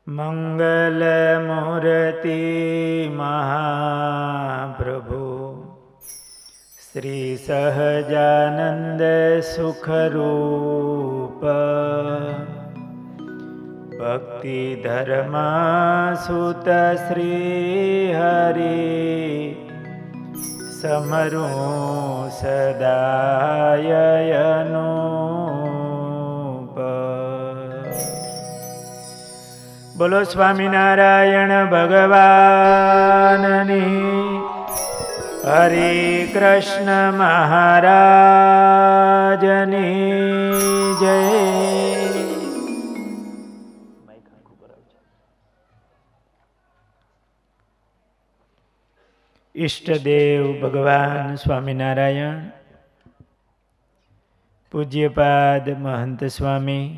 મંગલમૂર્તિ મહાપ્રભુ શ્રી સહજાનંદ સુખરૂપ ભક્તિ ધર્મા સુત શ્રી હરિ સમરું સદાયનું બોલો સ્વામિનારાયણ ભગવાનની હરે કૃષ્ણ મહારાજની જય. ઈષ્ટદેવ ભગવાન સ્વામિનારાયણ, પૂજ્યપાદ મહંત સ્વામી,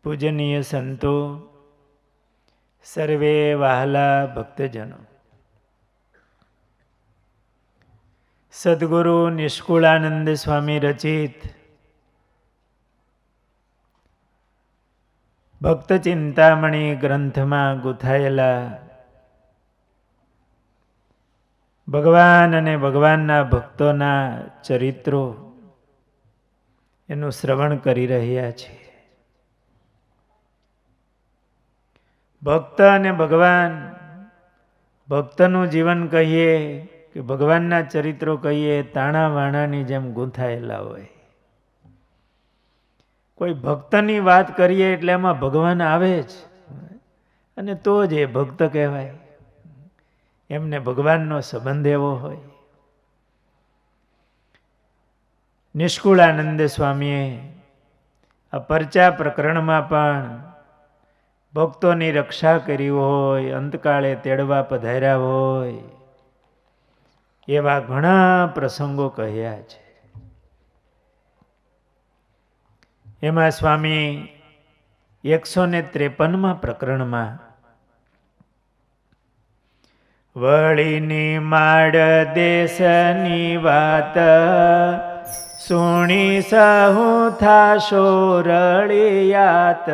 પૂજનીય સંતો, સર્વે વહાલા ભક્તજનો, સદગુરુ નિષ્કુળાનંદ સ્વામી રચિત ભક્ત ચિંતામણી ગ્રંથમાં ગુથાયેલા ભગવાન અને ભગવાનના ભક્તોના ચરિત્રો એનું શ્રવણ કરી રહ્યા છીએ. ભક્ત અને ભગવાન, ભક્તનું જીવન કહીએ કે ભગવાનના ચરિત્રો કહીએ, તાણા વાણાની જેમ ગૂંથાયેલા હોય. કોઈ ભક્તની વાત કરીએ એટલે એમાં ભગવાન આવે જ, અને તો જ એ ભક્ત કહેવાય. એમને ભગવાનનો સંબંધ એવો હોય. નિષ્કુળાનંદ સ્વામીએ આ પરચા પ્રકરણમાં પણ ભક્તોની રક્ષા કરી હોય, અંતકાળે તેડવા પધાર્યા હોય એવા ઘણા પ્રસંગો કહ્યા છે. એમાં સ્વામી 153મા પ્રકરણમાં વળીની માડ દેશની વાત સુણી સહુ થાશો રળિયાત.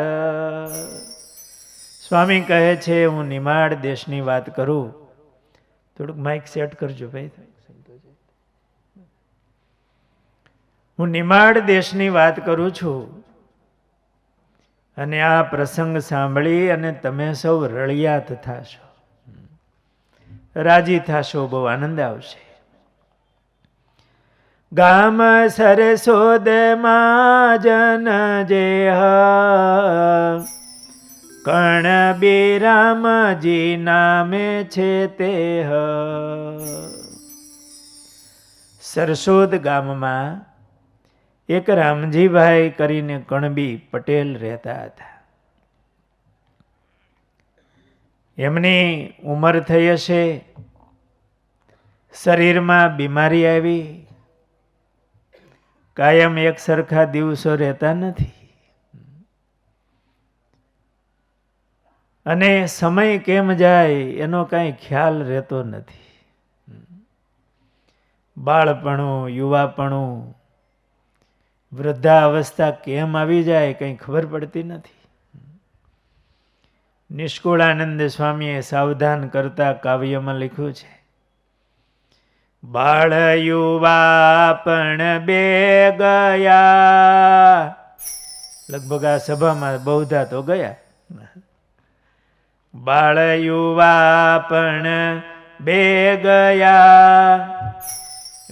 સ્વામી કહે છે, હું નિમાડ દેશની વાત કરું. થોડુંક માઇક સેટ કરજો ભાઈ. હું નિમાડ દેશની વાત કરું છું અને આ પ્રસંગ સાંભળી અને તમે સૌ રળિયાત થાશો, રાજી થાશો, બહુ આનંદ આવશે. ગામ સરસોદમાં જન જેહ કર્ણ બિરામજી નામે છે તેહ. સરસોદ ગામમાં એક રામજીભાઈ કરીને કણબી પટેલ રહેતા હતા. એમની ઉંમર થઈ હશે, શરીરમાં બીમારી આવી, કાયમ એક સરખા દિવસો રહેતા નથી અને સમય કેમ જાય એનો કાંઈ ખ્યાલ રહેતો નથી. બાળપણું, યુવાપણું, વૃદ્ધાવસ્થા કેમ આવી જાય કંઈ ખબર પડતી નથી. નિષ્કુળાનંદ સ્વામીએ સાવધાન કરતા કાવ્યમાં લખ્યું છે, બાળ યુવા પણ બે ગયા. લગભગ આ સભામાં બહુધા તો ગયા. બાળ યુવા પણ બે ગયા,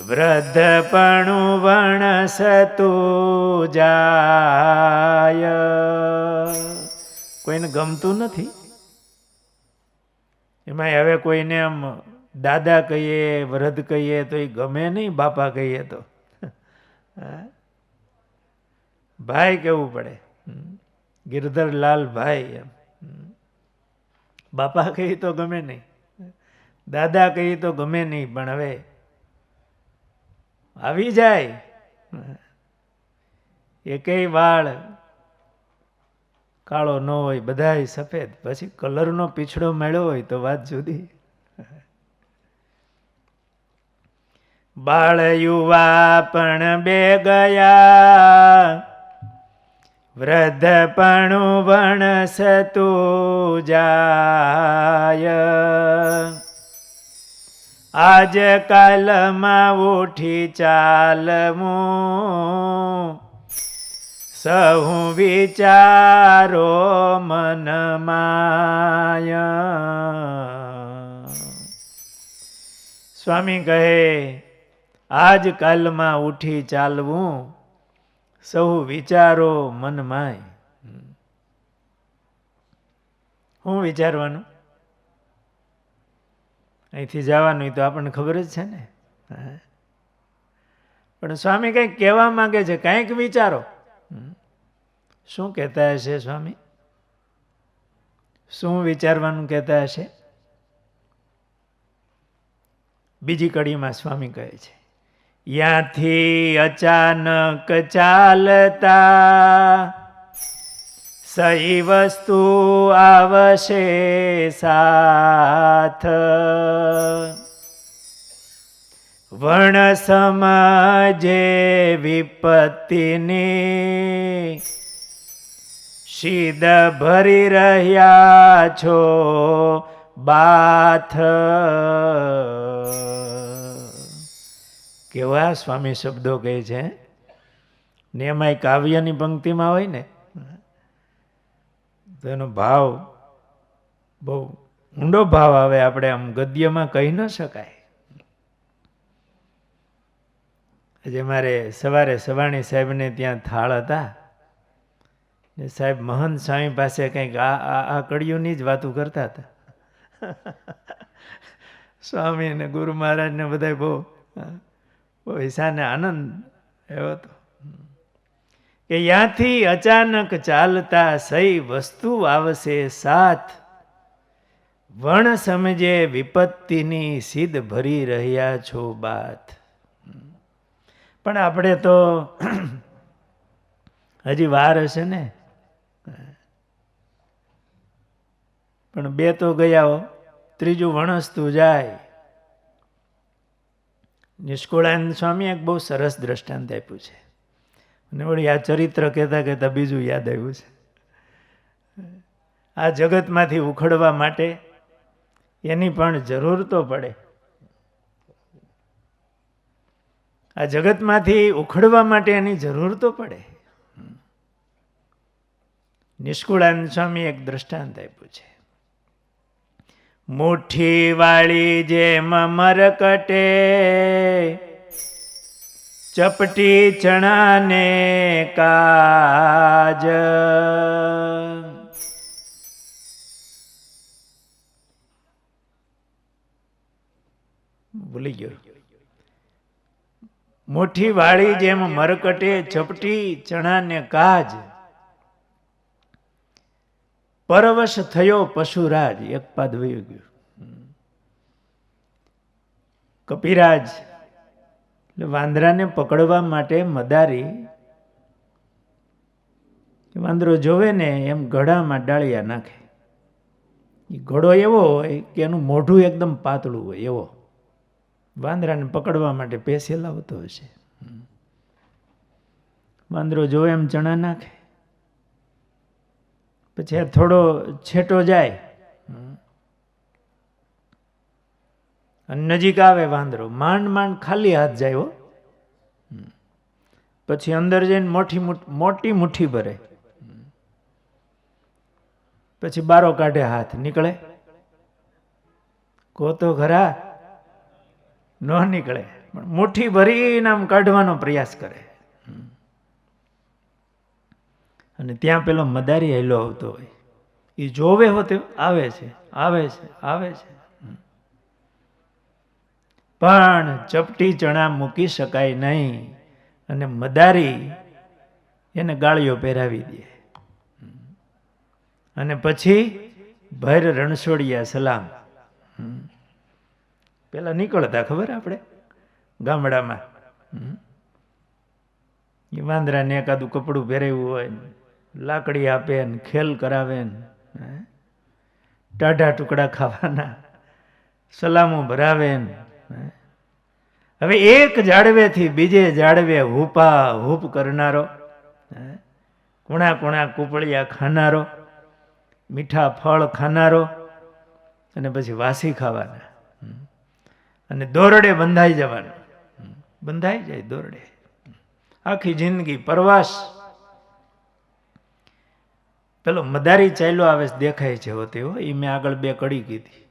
વૃદ્ધપણું વણસતું જાય. કોઈને ગમતું નથી. એમાં હવે કોઈને આમ દાદા કહીએ, વૃદ્ધ કહીએ તો એ ગમે નહીં, બાપા કહીએ તો ભાઈ કહેવું પડે. ગિરધરલાલ ભાઈ એમ. બાપા કહીએ તો ગમે નહીં, દાદા કહીએ તો ગમે નહીં, પણ હવે આવી જાય એકેય વાળ કાળો ન હોય, બધાય સફેદ, પછી કલરનો પીછડો મળ્યો હોય તો વાત જુદી. બાળ યુવા પણ બે ગયા, વૃદ્ધપણું વણસતું જાય, આજ કાલમાં ઉઠી ચાલવું, સહુ વિચારો મનમાય. સ્વામી કહે આજ કાલમાં ઉઠી ચાલવું, સહુ વિચારો મનમાય. શું વિચારવાનું? અહીંથી જવાનું તો આપણને ખબર જ છે ને. પણ સ્વામી કંઈક કહેવા માંગે છે, કંઈક વિચારો. શું કહેતા હશે સ્વામી? શું વિચારવાનું કહેતા હશે? બીજી કડીમાં સ્વામી કહે છે, યાથી અચાનક ચાલતા, સહી વસ્તુ આવશે સાથ, વણ સમજે વિપત્તિની, સીધ ભરી રહ્યા છો બાથ. કેવા સ્વામી શબ્દો કહે છે ને, એમાં કાવ્યની પંક્તિમાં હોય ને તો એનો ભાવ બહુ ઊંડો ભાવ આવે, આપણે આમ ગદ્યમાં કહી ન શકાય. આજે મારે સવારે સવાણી સાહેબને ત્યાં થાળ હતા, સાહેબ મહંત સ્વામી પાસે કંઈક આ કડીઓની જ વાતો કરતા હતા. સ્વામી અને ગુરુ મહારાજને બધા બહુ ઈશાને આનંદ એવો હતો કે યાથી અચાનક ચાલતા, સહી વસ્તુ આવશે સાથ, વણ સમજે વિપત્તિની, સીધ ભરી રહ્યા છો બાત. પણ આપણે તો હજી વાર હશે ને, પણ બે તો ગયા હો, ત્રીજું વણસતું જાય. નિષ્કુળાનંદ સ્વામી એક બહુ સરસ દ્રષ્ટાંત આપ્યું છે, અને વળી આ ચરિત્ર કહેતા કહેતા બીજું યાદ આવ્યું છે. આ જગતમાંથી ઉખડવા માટે એની પણ જરૂર તો પડે. આ જગતમાંથી ઉખડવા માટે એની જરૂર તો પડે. નિષ્કુળાનંદ સ્વામી એક દ્રષ્ટાંત આપ્યું છે, મુઠ્ઠી વાળી જેમ મરકટે, ચપટી ચણાને કાજ, ભૂલી ગયો. મુઠ્ઠી વાળી જેમ મરકટે, ચપટી ચણાને કાજ, પરવશ થયો પશુરાજ. એક પદ વયું ગયું. કપિરાજ એટલે વાંદરાને પકડવા માટે મદારી, વાંદરો જોવે ને એમ ઘડામાં ડાળિયા નાખે. એ ઘડો એવો હોય કે એનું મોઢું એકદમ પાતળું હોય, એવો વાંદરાને પકડવા માટે પેસેલ આવતો હશે. વાંદરો જોવે એમ ચણા નાખે, પછી થોડો છેટો જાય અને નજીક આવે વાંદરો, માંડ માંડ ખાલી હાથ જાય હો. પછી અંદર જઈને મોટી મુઠ્ઠી ભરે, પછી બારો કાઢે, હાથ નીકળે? કો તો ખરા, ન નીકળે. પણ મુઠ્ઠી ભરીને આમ કાઢવાનો પ્રયાસ કરે, અને ત્યાં પેલો મદારી હેલો આવતો હોય, એ જોવે હોતે આવે છે, આવે છે, આવે છે, પણ ચપટી ચણા મૂકી શકાય નહીં, અને મદારી એને ગાળીઓ પહેરાવી દે. અને પછી ભૈર રણછોડિયા સલામ. પેલા નીકળતા ખબર આપણે ગામડામાં, એ વાંદરાને એકાદું કપડું પહેરાવ્યું હોય, લાકડી આપે ને ખેલ કરાવે ને, ટાઢા ટુકડા ખાવાના, સલામો ભરાવે ને. હવે એક જાડવેથી બીજે જાડવે હૂપા હૂપ કરનારો કુણા કુણા કૂપળિયા ખાનારો, મીઠા ફળ ખાનારો, અને પછી વાસી ખાવાના, અને દોરડે બંધાઈ જવાનું. બંધાઈ જાય દોરડે, આખી જિંદગી પરવાસ. પેલો મદારી ચાલ્યો આવે દેખાય છે હોતે હો, એ મેં આગળ 2 કડી કીધી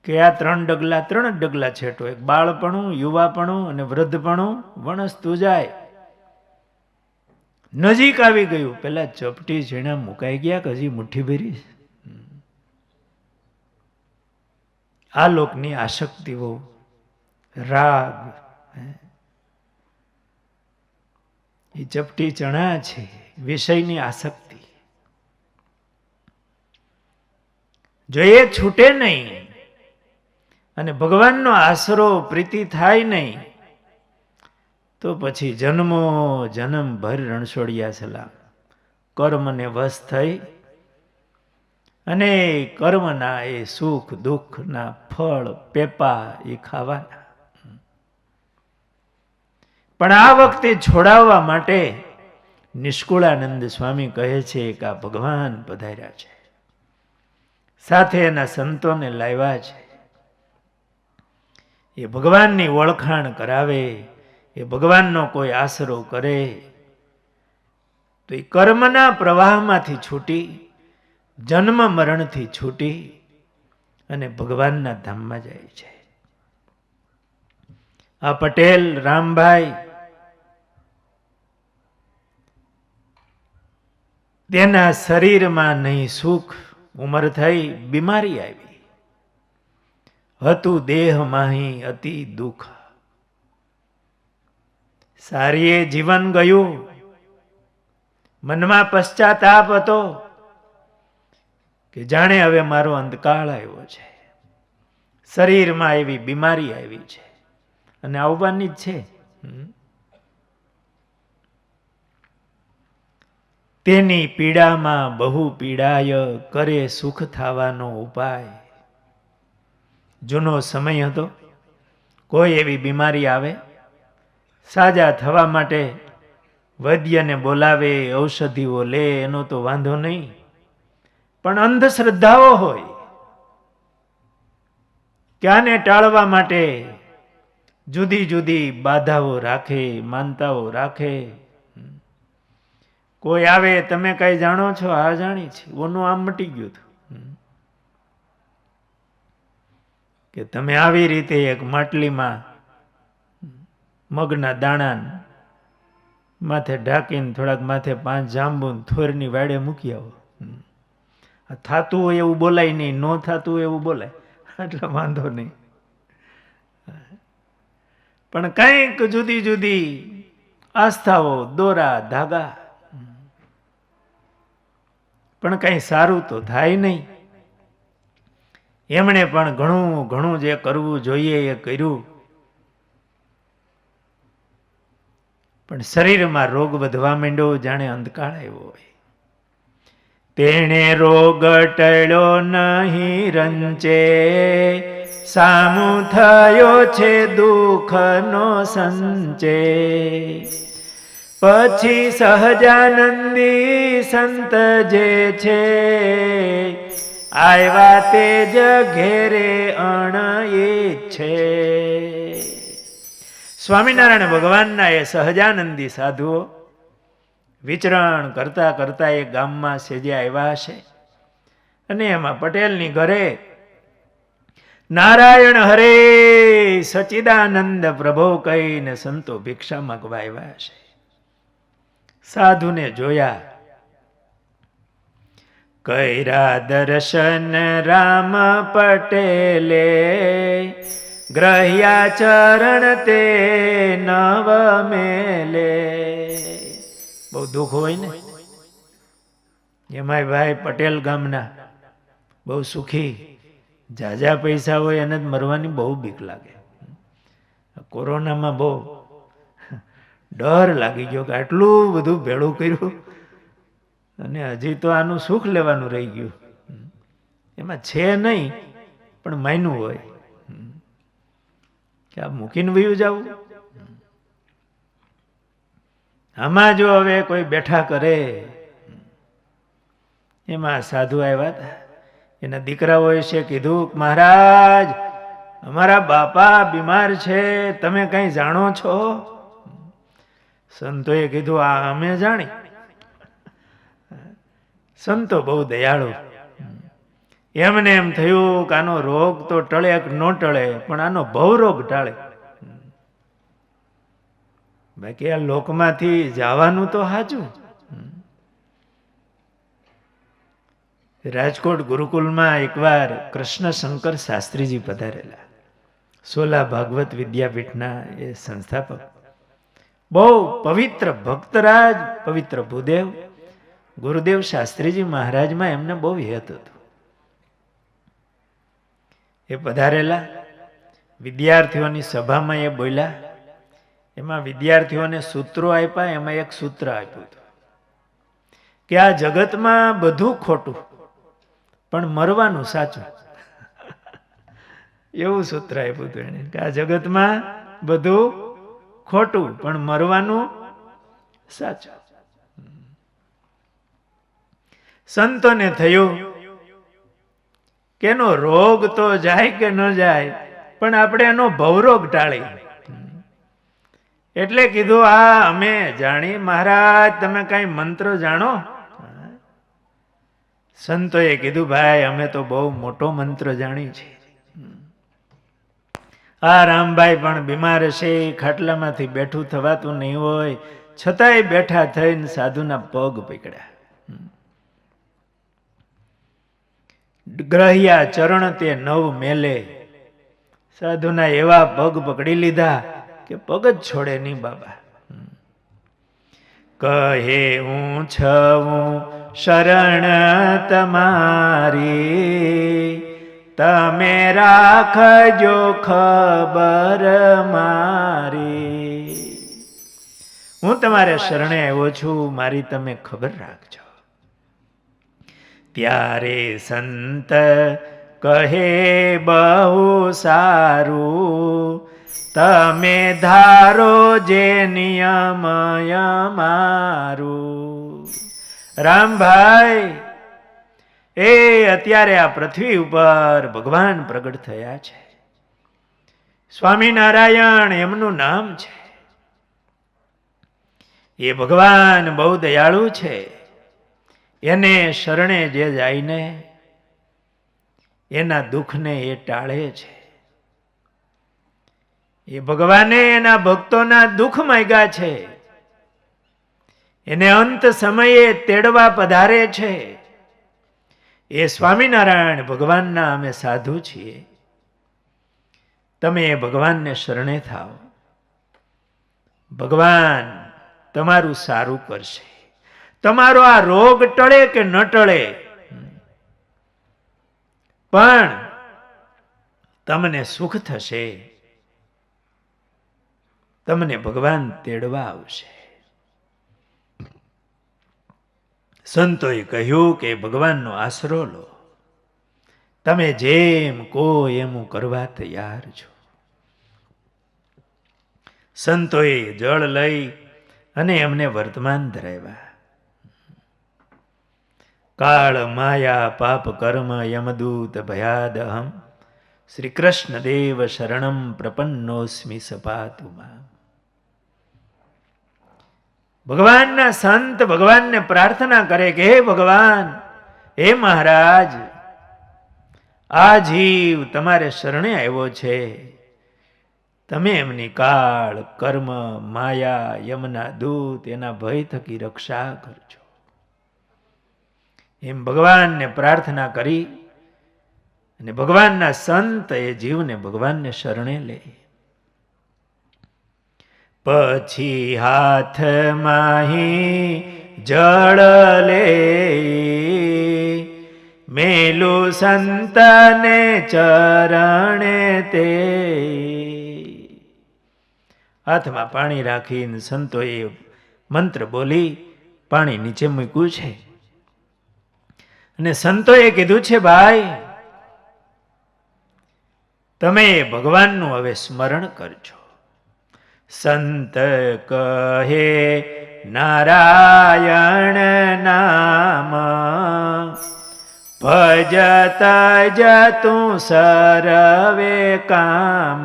કે આ 3 ડગલા 3 જ ડગલા છેટો, એક બાળપણું, યુવાપણું અને વૃદ્ધપણું વણસતું જાય. નજીક આવી ગયું, પેલા ચપટી ઝીણા મુકાઈ ગયા કે હજી મુઠ્ઠી ભરી. આ લોકની આસક્તિઓ, રાગ, એ ચપટી ચણા છે, વિષયની આસક્તિ. જો એ છૂટે નહીં અને ભગવાનનો આશરો પ્રીતિ થાય નહીં, તો પછી જન્મો જન્મ ભર રણછોડિયા સલામ, કર્મને વશ થઈ અને કર્મના એ સુખ દુઃખના ફળ પેપા એ ખાવાના. પણ આ વખતે છોડાવવા માટે નિષ્કુળાનંદ સ્વામી કહે છે કે આ ભગવાન પધાર્યા છે, સાથે એના સંતોને લાવ્યા છે. એ ભગવાનની ઓળખાણ કરાવે, એ ભગવાનનો કોઈ આશરો કરે તો એ કર્મના પ્રવાહમાંથી છૂટી, જન્મ મરણથી છૂટી અને ભગવાનના ધામમાં જાય છે. આ પટેલ રામભાઈ, તેના શરીરમાં નહીં સુખ, ઉંમર થઈ, બીમારી આવી, હતું દેહ માહી અતિ દુઃખ. સારીએ જીવન ગયું, મનમાં પશ્ચાતાપ હતો કે જાણે હવે મારો અંતકાળ આવ્યો છે. શરીરમાં એવી બીમારી આવી છે અને આવવાની જ છે. તેની પીડામાં બહુ પીડાય, કરે સુખ થવાનો ઉપાય. જૂનો સમય હતો, કોઈ એવી બીમારી આવે, સાજા થવા માટે વૈદ્યને બોલાવે, ઔષધિઓ લે, એનો તો વાંધો નહીં, પણ અંધશ્રદ્ધાઓ હોય કે આને ટાળવા માટે જુદી જુદી બાધાઓ રાખે, માનતાઓ રાખે. કોઈ આવે, તમે કઈ જાણો છો? આ જાણી છે, ઓનું આમ મટી ગયું હતું. કે તમે આવી રીતે એક માટલીમાં મગના દાણા માથે ઢાંકીને થોડાક માથે 5 જાંબુ થોરની વાડે મૂકી આવો. થાતું હોય એવું બોલાય નહીં, ન થાતું હોય એવું બોલાય, એટલે વાંધો નહીં. પણ કંઈક જુદી જુદી આસ્થાઓ, દોરા ધાગા, પણ કંઈ સારું તો થાય નહીં. એમણે પણ ઘણું ઘણું જે કરવું જોઈએ એ કર્યું, પણ શરીરમાં રોગ વધવા માંડ્યો, જાણે અંધકાળ આવ્યો હોય. તેણે રોગ ટળ્યો નહીં રંચે, સામું થયો છે દુઃખનો સંચે. પછી સહજાનંદી સંત જે છે, આવ્યા તે જ ઘેરે અણ છે. સ્વામિનારાયણ ભગવાનના એ સહજાનંદી સાધુઓ વિચરણ કરતા કરતા એ ગામમાં સેજે આવ્યા હશે, અને એમાં પટેલની ઘરે નારાયણ હરે સચિદાનંદ પ્રભો કહીને સંતો ભિક્ષા માંગવા આવ્યા હશે. સાધુને જોયા, કૈરા દર્શન રામ પટેલે, ગ્રહ્યા ચરણ તે નવ મેલે. બહુ દુઃખ હોય ને. એમાંય ભાઈ પટેલ ગામના બહુ સુખી, જાજા પૈસા હોય એને જ મરવાની બહુ બીક લાગે. કોરોનામાં બહુ ડર લાગી ગયો કે આટલું બધું ભેળું કર્યું અને હજી તો આનું સુખ લેવાનું રહી ગયું. એમાં છે નહીં, પણ માયનું હોય કે આ મૂકીને વયું જવું. આમાં જો હવે કોઈ બેઠા કરે, એમાં સાધુ આવ્યા હતા, એના દીકરાઓએ છે કીધું, મહારાજ અમારા બાપા બીમાર છે, તમે કઈ જાણો છો? સંતોએ કીધું, આ અમે જાણી. સંતો બહુ દયાળુ. એમને એમ થયું કે આનો રોગ તો ટળે કે ન ટળે, પણ આનો ભવરોગ ટાળે. બાકી આ લોકમાંથી જવાનું તો સાચું. રાજકોટ ગુરુકુલમાં એકવાર કૃષ્ણ શંકર શાસ્ત્રીજી પધારેલા, સોલા ભાગવત વિદ્યાપીઠના એ સંસ્થાપક, બહુ પવિત્ર ભક્તરાજ, પવિત્ર ભૂદેવ ગુરુદેવ શાસ્ત્રીજી મહારાજમાં એમને બહુ હેત હતું. એ પધારેલા, વિદ્યાર્થીઓની સભામાં એ બોલ્યા. એમાં વિદ્યાર્થીઓને સૂત્રો આપ્યા, એમાં એક સૂત્ર આપ્યું હતું કે આ જગતમાં બધું ખોટું પણ મરવાનું સાચું. એવું સૂત્ર આપ્યું હતું એને, કે આ જગતમાં બધું ખોટું પણ મરવાનું સાચું. સંતોને થયું કે એનો રોગ તો જાય કે ન જાય, પણ આપણે એનો ભવરોગ ટાળી. એટલે કીધું, આ અમે જાણી મહારાજ, તમે કઈ મંત્ર જાણો? સંતોએ કીધું, ભાઈ અમે તો બહુ મોટો મંત્ર જાણી છે. આ રામભાઈ પણ બીમાર છે, ખાટલામાંથી બેઠું થવાતું નહીં હોય, છતાંય બેઠા થઈને સાધુના પગ પકડ્યા. ગ્રહ્યા ચરણ તે નવ મેલે, સાધુના એવા પગ પકડી લીધા કે પગ જ છોડે નહીં બાબા. કહે હું છું શરણ તમારી, તમે રાખજો ખબર મારી. હું તમારે શરણે આવ્યો છું, મારી તમે ખબર રાખજો. ત્યારે સંત કહે બહુ સારું, તમે ધારો જે નિયમ અમારું. રામભાઈ, એ અત્યારે આ પૃથ્વી ઉપર ભગવાન પ્રગટ થયા છે. સ્વામિનારાયણ એમનું નામ છે. એ ભગવાન બહુ દયાળુ છે. એને શરણે જે જાય ને એના દુઃખને એ ટાળે છે. એ ભગવાને એના ભક્તોના દુઃખ માંગ્યા છે, એને અંત સમયે તેડવા પધારે છે. એ સ્વામિનારાયણ ભગવાનના અમે સાધુ છીએ. તમે ભગવાનને શરણે થાઓ, ભગવાન તમારું સારું કરશે. તમારો આ રોગ ટળે કે ન ટળે, પણ તમને સુખ થશે, તમને ભગવાન તેડવા આવશે. સંતોએ કહ્યું કે ભગવાનનો આશરો લો, તમે જેમ કહો એમ હું કરવા તૈયાર છું. સંતોએ જળ લઈ અને એમને વર્તમાન ધરાવ્યા. કાળ માયા પાપ કર્મ યમદૂત ભયાદહમ, શ્રી કૃષ્ણ દેવ શરણમ પ્રપન્નોસ્મિ સપાતુમાં. ભગવાનના સંત ભગવાનને પ્રાર્થના કરે કે હે ભગવાન, હે મહારાજ, આ જીવ તમારે શરણે આવ્યો છે, તમે એમની કાળ કર્મ માયા યમના દૂત એના ભય થકી રક્ષા કરજો. એમ ભગવાનને પ્રાર્થના કરી અને ભગવાનના સંત એ જીવને ભગવાનને શરણે લે. પછી હાથમાં જળ લે, મેલું સંતને ચરણે તે. હાથમાં પાણી રાખીને સંતોએ મંત્ર બોલી પાણી નીચે મૂક્યું છે. અને સંતોએ કીધું છે, ભાઈ તમે ભગવાનનું હવે સ્મરણ કરજો. સંત કહે નારાયણ નામ ભજત જતું સરવે કામ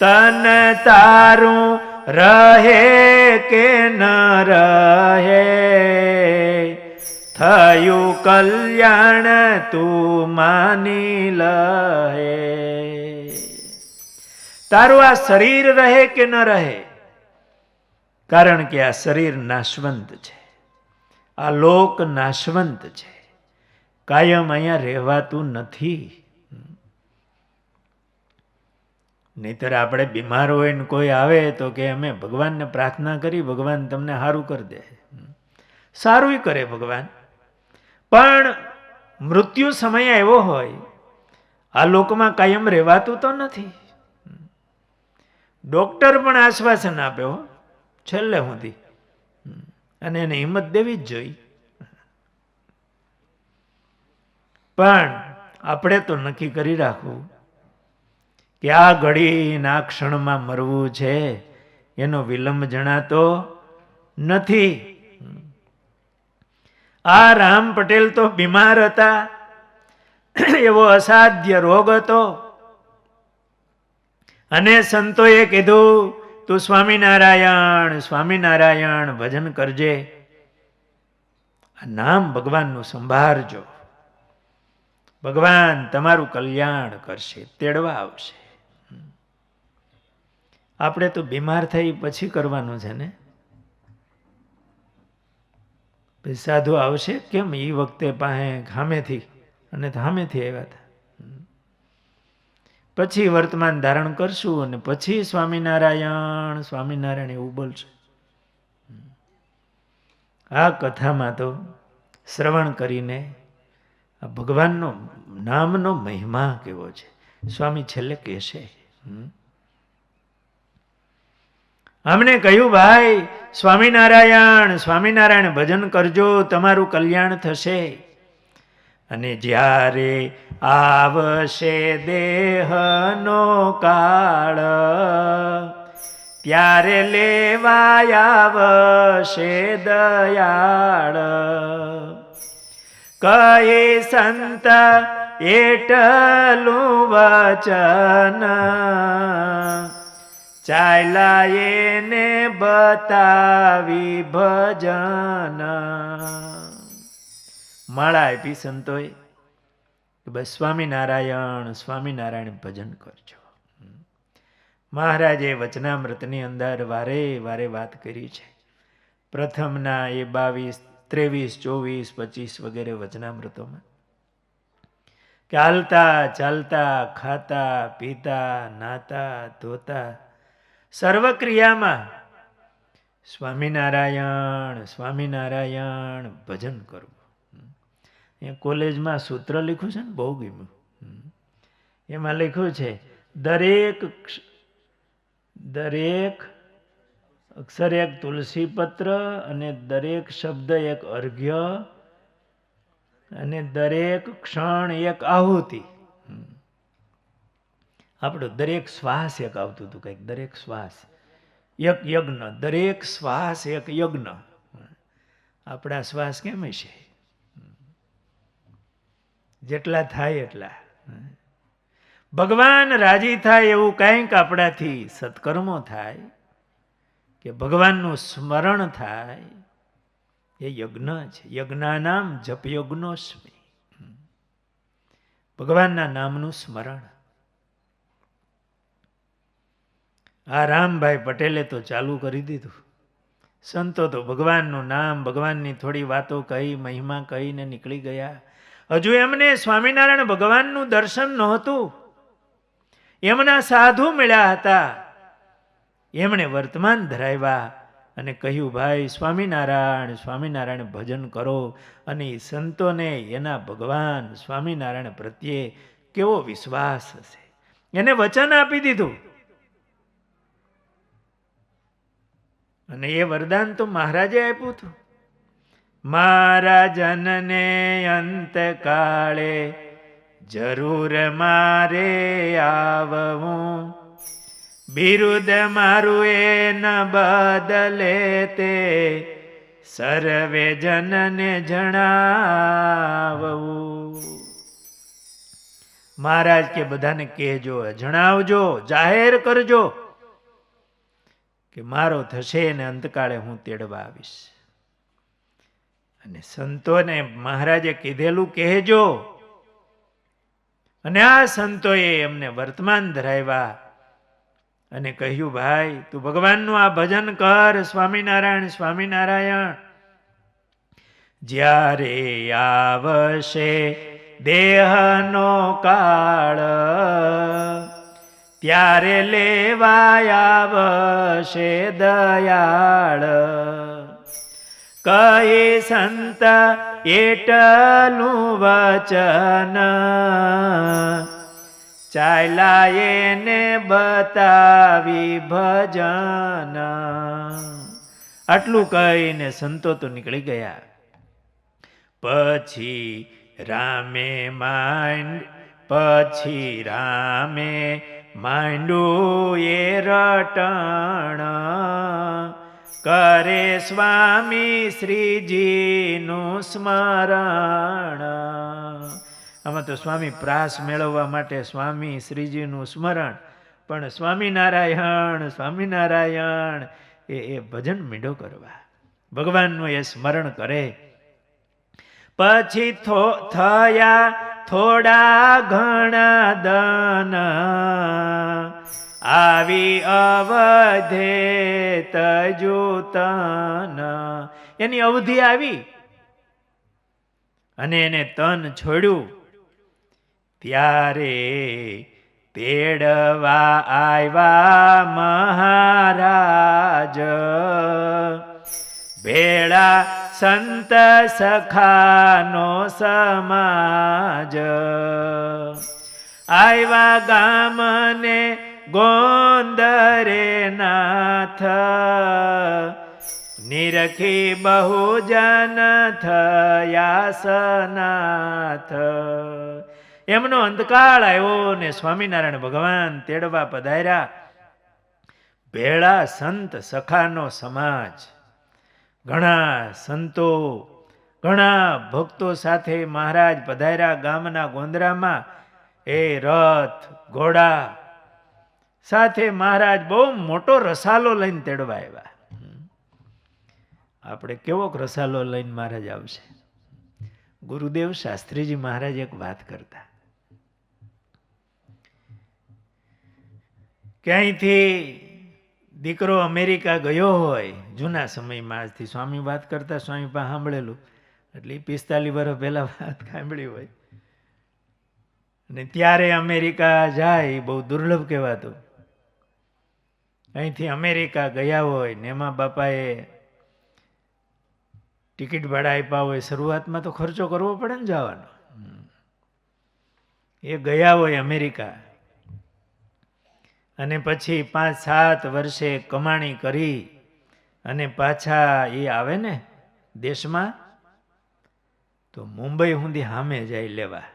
તન તારું રહે કે ન રહે થયું કલ્યાણ તું માની લહે. તારું આ શરીર રહે કે ન રહે, કારણ કે આ શરીર નાશવંત છે, આ લોક નાશવંત છે, કાયમ અહીંયા રહેવાતું નથી. નહીતર આપણે બીમાર હોય ને કોઈ આવે તો કે અમે ભગવાનને પ્રાર્થના કરી, ભગવાન તમને સારું કરી દે. સારું કરે ભગવાન, પણ મૃત્યુ સમય એવો હોય, આ લોકમાં કાયમ રહેવાતું તો નથી. ડોક્ટર પણ આશ્વાસન આપ્યો છેલ્લે સુધી, અને એને હિંમત દેવી જ જોઈ. પણ આપણે તો નક્કી કરી રાખવું કે આ ઘડી આ ક્ષણમાં મરવું છે, એનો વિલંબ જણાતો નથી. આ રામ પટેલ તો બીમાર હતા, એવો અસાધ્ય રોગ હતો, અને સંતોએ કીધું તું સ્વામિનારાયણ સ્વામિનારાયણ ભજન કરજે, આ નામ ભગવાનનું સંભાળજો, ભગવાન તમારું કલ્યાણ કરશે, તેડવા આવશે. આપણે તો બીમાર થઈ પછી કરવાનું છે ને, સાધુ આવશે કેમ, એ વખતે પાસે સામેથી અને સામેથી આવ્યા હતા, પછી વર્તમાન ધારણ કરશું અને પછી સ્વામિનારાયણ સ્વામિનારાયણ એવું બોલશે. આ કથામાં તો શ્રવણ કરીને આ ભગવાનનો નામનો મહિમા કેવો છે સ્વામી છેલ્લે કહેશે. અમને કહ્યું ભાઈ સ્વામિનારાયણ સ્વામિનારાયણ ભજન કરજો, તમારું કલ્યાણ થશે. અને જ્યારે આવશે દેહનો કાળ, ત્યારે લેવાય આવશે દયાળ. કહે સંત એટલું વચન, ચાલ્યા એને બતાવી ભજન. માળા આપી સંતોએ કે બસ સ્વામિનારાયણ સ્વામિનારાયણ ભજન કરજો. મહારાજે વચનામૃતની અંદર વારે વારે વાત કરી છે. પ્રથમના એ 22, 23, 24, 25 વગેરે વચનામૃતોમાં કે હાલતા ચાલતા ખાતા પીતા નાતા ધોતા સર્વક્રિયામાં સ્વામિનારાયણ સ્વામિનારાયણ ભજન કરવું. એ કોલેજમાં સૂત્ર લખ્યું છે ને, બહુ ગમ્યું. એમાં લખ્યું છે દરેક અક્ષર એક તુલસી પત્ર, અને દરેક શબ્દ એક અર્ઘ્ય, અને દરેક ક્ષણ એક આહુતિ. આપણું દરેક શ્વાસ એક આવતું હતું કંઈક, દરેક શ્વાસ એક યજ્ઞ, દરેક શ્વાસ એક યજ્ઞ. આપણા શ્વાસ કેમ હશે? જેટલા થાય એટલા. ભગવાન રાજી થાય એવું કંઈક આપણાથી સત્કર્મો થાય, કે ભગવાનનું સ્મરણ થાય, એ યજ્ઞ છે. યજ્ઞાનામ જપ યજ્ઞોસ્મિ. ભગવાનના નામનું સ્મરણ. આ રામભાઈ પટેલે તો ચાલુ કરી દીધું. સંતો તો ભગવાનનું નામ, ભગવાનની થોડી વાતો કહી, મહિમા કહીને નીકળી ગયા. હજુ એમને સ્વામિનારાયણ ભગવાનનું દર્શન નહોતું. એમના સાધુ મળ્યા હતા, એમણે વર્તમાન ધરાવ્યા અને કહ્યું ભાઈ સ્વામિનારાયણ સ્વામિનારાયણ ભજન કરો. અને સંતોને એના ભગવાન સ્વામિનારાયણ પ્રત્યે કેવો વિશ્વાસ હશે, એને વચન આપી દીધું. અને એ વરદાન તો મહારાજે આપ્યું હતું. મારા જનને અંતકાળે જરૂર મારે આવવું, બિરુદ મારું એ ન બદલે તે સર્વે જનને જણાવવું. મહારાજ કે બધાને કહેજો, જણાવજો, જાહેર કરજો કે મારો થશે ને અંતકાળે હું તેડવા આવીશ. અને સંતોને મહારાજે કીધેલું કહેજો. અને આ સંતોએ એમને વર્તમાન ધરાવ્યા અને કહ્યું, ભાઈ તું ભગવાનનું આ ભજન કર, સ્વામિનારાયણ સ્વામિનારાયણ. જ્યારે આવશે દેહનો કાળ, ત્યારે લેવાય આવશે દયાળ. કહી સંત એટલું વચન, ચાલ્યા એને બતાવી ભજન. આટલું કહીને સંતો તો નીકળી ગયા. પછી રામે માંડું એ રટણ, કરે સ્વામી શ્રીજીનું સ્મરણ. આમાં તો સ્વામી પ્રાસ મેળવવા માટે સ્વામી શ્રીજીનું સ્મરણ, પણ સ્વામિનારાયણ સ્વામિનારાયણ એ ભજન મીંડો કરવા, ભગવાનનું એ સ્મરણ કરે. પછી થયા થોડા ઘણા દન, આવી અવધે તજુતન. એની અવધિ આવી અને એને તન છોડ્યું. ત્યારે તેડવા આવ્યા મહારાજ, ભેળા સંત સખાનો સમાજ. આવ્યા ગામને ગોંદરે નાથ, નિરખી બહુ જન થયા સનાથ. એમનો અંતકાળ આવ્યો ને સ્વામિનારાયણ ભગવાન તેડવા પધાર્યા. ભેળા સંત સખાનો સમાજ, ઘણા સંતો ઘણા ભક્તો સાથે મહારાજ પધાર્યા ગામના ગોંદરામાં. એ રથ ઘોડા સાથે મહારાજ બહુ મોટો રસાલો લઈને તેડવા આવ્યા. આપણે કેવો રસાલો લઈને મહારાજ આવશે? ગુરુદેવ શાસ્ત્રીજી મહારાજ એક વાત કરતા કે અહીંથી દીકરો અમેરિકા ગયો હોય જૂના સમયમાં, આજથી સ્વામી વાત કરતા, સ્વામી પાસે સાંભળેલું એટલે 45 વર્ષ પહેલા વાત સાંભળી હોય. અને ત્યારે અમેરિકા જાય બહુ દુર્લભ કહેવાતું. અહીંથી અમેરિકા ગયા હોય ને એમાં બાપાએ ટિકિટ ભાડા આપ્યા હોય, શરૂઆતમાં તો ખર્ચો કરવો પડે ને જવાનો. એ ગયા હોય અમેરિકા અને પછી 5-7 વર્ષે કમાણી કરી અને પાછા એ આવે ને દેશમાં, તો મુંબઈ સુધી સામે જાય લેવા.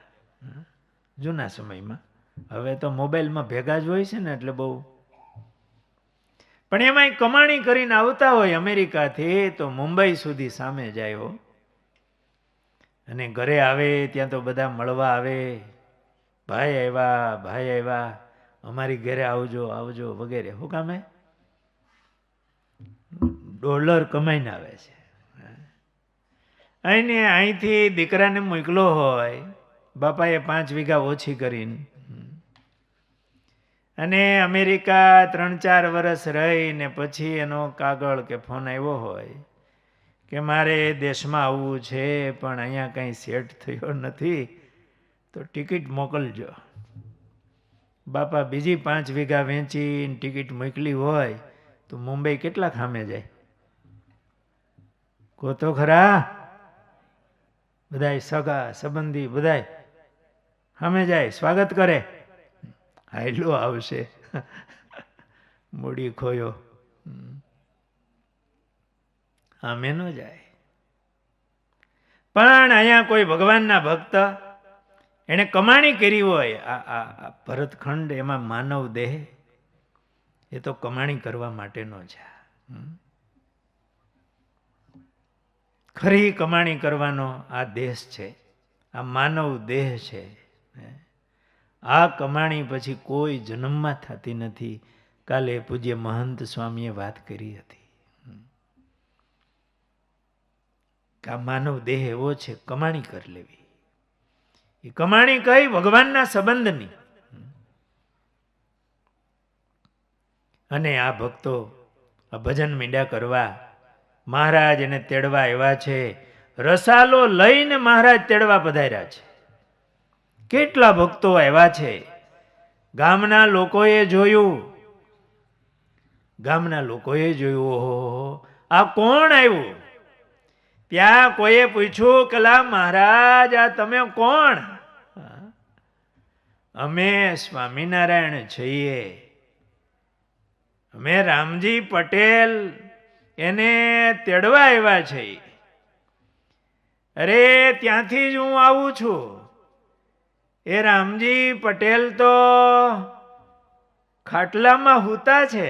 જૂના સમયમાં, હવે તો મોબાઈલમાં ભેગા જ હોય છે ને એટલે બહુ. પણ એમાં કમાણી કરીને આવતા હોય અમેરિકાથી, તો મુંબઈ સુધી સામે જાય હો. અને ઘરે આવે ત્યાં તો બધા મળવા આવે, ભાઈ આવ્યા, અમારી ઘરે આવજો આવજો વગેરે. શું કામે? ડોલર કમાઈને આવે છે. અહીંથી દીકરાને મોકલો હોય બાપાએ 5 વીઘા ઓછી કરીને, અને અમેરિકા 3-4 વર્ષ રહીને પછી એનો કાગળ કે ફોન આવ્યો હોય કે મારે દેશમાં આવવું છે પણ અહીંયા કંઈ સેટ થયો નથી, તો ટિકિટ મોકલજો. બાપા બીજી 5 વીઘા વેચીને ટિકિટ મોકલી હોય તો મુંબઈ કેટલા ખામે જાય? કોતો ખરા? બધાય સગા સંબંધી બધાય સામે જાય, સ્વાગત કરે. હાયલો આવશે, મૂડી ખોયો, આમે ન જાય. પણ અહીંયા કોઈ ભગવાનના ભક્ત એને કમાણી કરી હોય, આ ભરતખંડ, એમાં માનવ દેહ, એ તો કમાણી કરવા માટેનો છે. ખરી કમાણી કરવાનો આ દેશ છે, આ માનવ દેહ છે. આ કમાણી પછી કોઈ જન્મમાં થતી નથી. કાલે પૂજ્ય મહંત સ્વામીએ વાત કરી હતી કે આ માનવ દેહ એવો છે, કમાણી કરી લેવી. એ કમાણી કઈ? ભગવાનના સંબંધની. અને આ ભક્તો આ ભજન મીંડા કરવા મહારાજ એને તેડવા આવ્યા છે. રસાલો લઈને મહારાજ તેડવા પધાર્યા છે. કેટલા ભક્તો આવ્યા છે. ગામના લોકોએ જોયું, ઓહો આ કોણ આવ્યું? ત્યાં કોઈએ પૂછ્યું કે લા મહારાજ આ તમે કોણ? અમે સ્વામિનારાયણ છીએ, અમે રામજી પટેલ એને તેડવા આવ્યા છે. અરે ત્યાંથી જ હું આવું છું. એ રામજી પટેલ તો ખાટલામાં હૂતા છે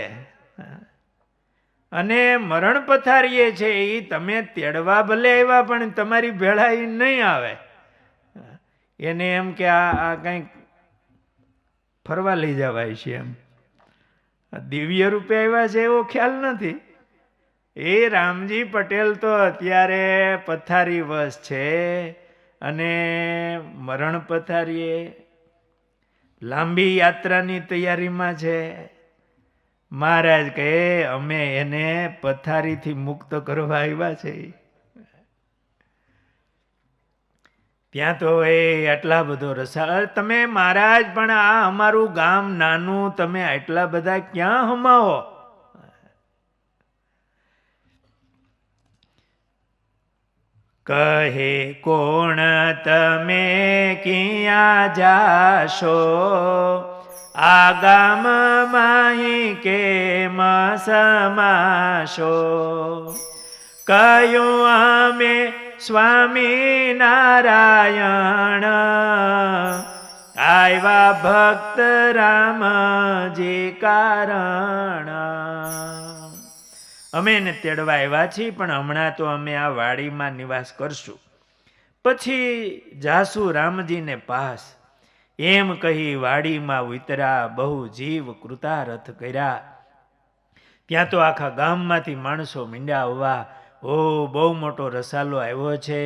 અને મરણ પથારીએ છે. એ તમે તેડવા ભલે આવ્યા પણ તમારી ભેળા એ નહીં આવે. એને એમ કે આ કંઈક ફરવા લઈ જવાય છે, એમ દિવ્ય રૂપે આવ્યા છે એવો ખ્યાલ નથી. એ રામજી પટેલ તો અત્યારે પથારી વશ છે અને મરણ પથારીએ લાંબી યાત્રાની તૈયારીમાં છે. મહારાજ કહે અમે એને પથારીથી મુક્ત કરવા આવ્યા છે. ત્યાં તો એ આટલા બધો રસા. તમે મહારાજ પણ આ અમારું ગામ નાનું, તમે આટલા બધા ક્યાં હમાવો? કહે કોણ તમે ક્યાં જાશો? આ ગામ માહી કેમ સમાશો? કયું અમે સ્વામિનારાયણ આવ્યા ભક્ત રામજી કારણ. અમે એને તેડવા આવ્યા છીએ પણ હમણાં તો અમે આ વાડીમાં નિવાસ કરશું, પછી જાસુ રામજીને પાસ. એમ કહી વાડીમાં ઉતર્યા. બહુ જીવ કૃતારથ કર્યા. ત્યાં તો આખા ગામમાંથી માણસો મીંડ્યા આવવા. ઓ બહુ મોટો રસાલો આવ્યો છે,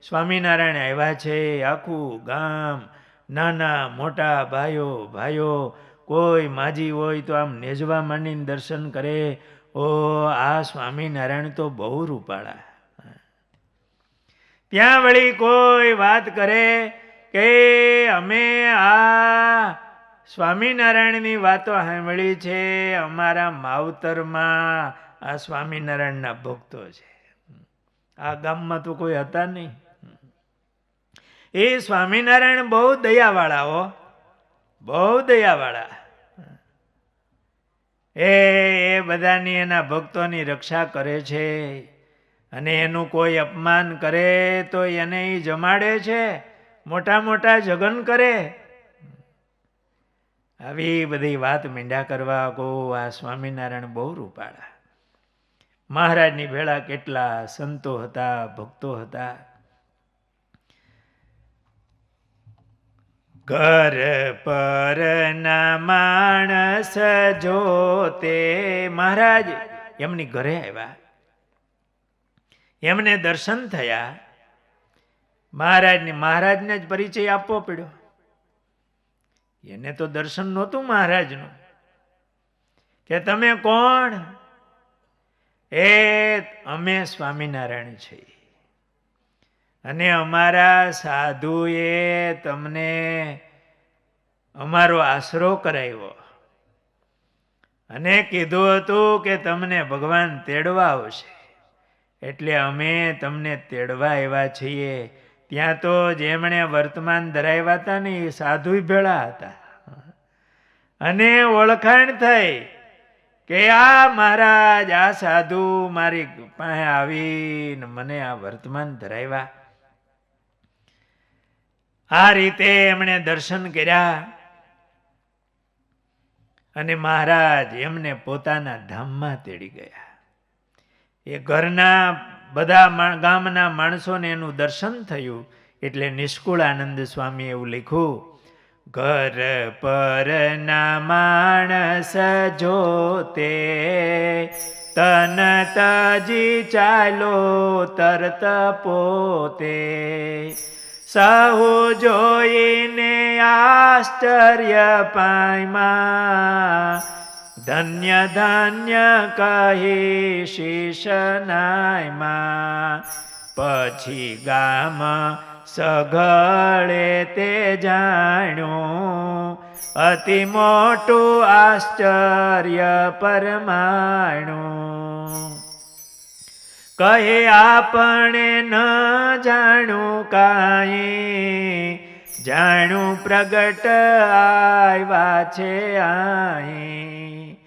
સ્વામિનારાયણ આવ્યા છે. આખું ગામ, નાના મોટા ભાઈઓ કોઈ માજી હોય તો આમ નેજવા માંડીને દર્શન કરે. ઓ આ સ્વામિનારાયણ તો બહુ રૂપાળા. ત્યાં વળી કોઈ વાત કરે કે અમે આ સ્વામિનારાયણની વાતો સાંભળી છે, અમારા માવતરમાં આ સ્વામિનારાયણના ભક્તો છે. આ ગામમાં તો કોઈ હતા નહીં. એ સ્વામિનારાયણ બહુ દયાવાળા હો, બહુ દયાવાળા. એ બધાની એના ભક્તોની રક્ષા કરે છે અને એનું કોઈ અપમાન કરે તો એને એ જમાડે છે, મોટા મોટા જગન કરે. આવી બધી વાત મીંડા કરવા. કો આ સ્વામિનારાયણ બહુ રૂપાળા. મહારાજની ભેળા કેટલા સંતો હતા, ભક્તો હતા. ઘર પર ના માણસ જોતે મહારાજ એમની ઘરે આવ્યા, એમને દર્શન થયા. મહારાજને જ પરિચય આપવો પડ્યો. એને તો દર્શન નહોતું મહારાજનું. કે તમે કોણ? એ અમે સ્વામિનારાયણ છીએ અને અમારા સાધુએ તમને અમારો આશરો કરાવ્યો અને કીધું હતું કે તમને ભગવાન તેડવા આવશે, એટલે અમે તમને તેડવા આવ્યા છીએ. ત્યાં તો જેમણે વર્તમાન ધરાવ્યા હતા ને એ સાધુ ભેળા હતા અને ઓળખાણ થઈ કે આ મહારાજ, આ સાધુ મારી પાસે આવીને મને આ વર્તમાન ધરાવ્યા. આ રીતે એમણે દર્શન કર્યા અને મહારાજ એમને પોતાના ધામમાં તેડી ગયા. એ ઘરના બધા ગામના માણસોને એનું દર્શન થયું એટલે નિષ્કુળાનંદ સ્વામી એવું લખ્યું, ઘર પર ના માણસ જોતે તન તજી ચાલો તરત પોતે, સહુ જોઈને આશ્ચર્ય પામ્યા, ધન્ય ધન્ય કહી શીશ નાયમાં. પછી ગામ સઘળે તે જાણ્યું, અતિ મોટું આશ્ચર્ય પરમાણું. કહે આપણે ન જાણું કાંઈ, જાણું પ્રગટ આવ્યા છે અહીં.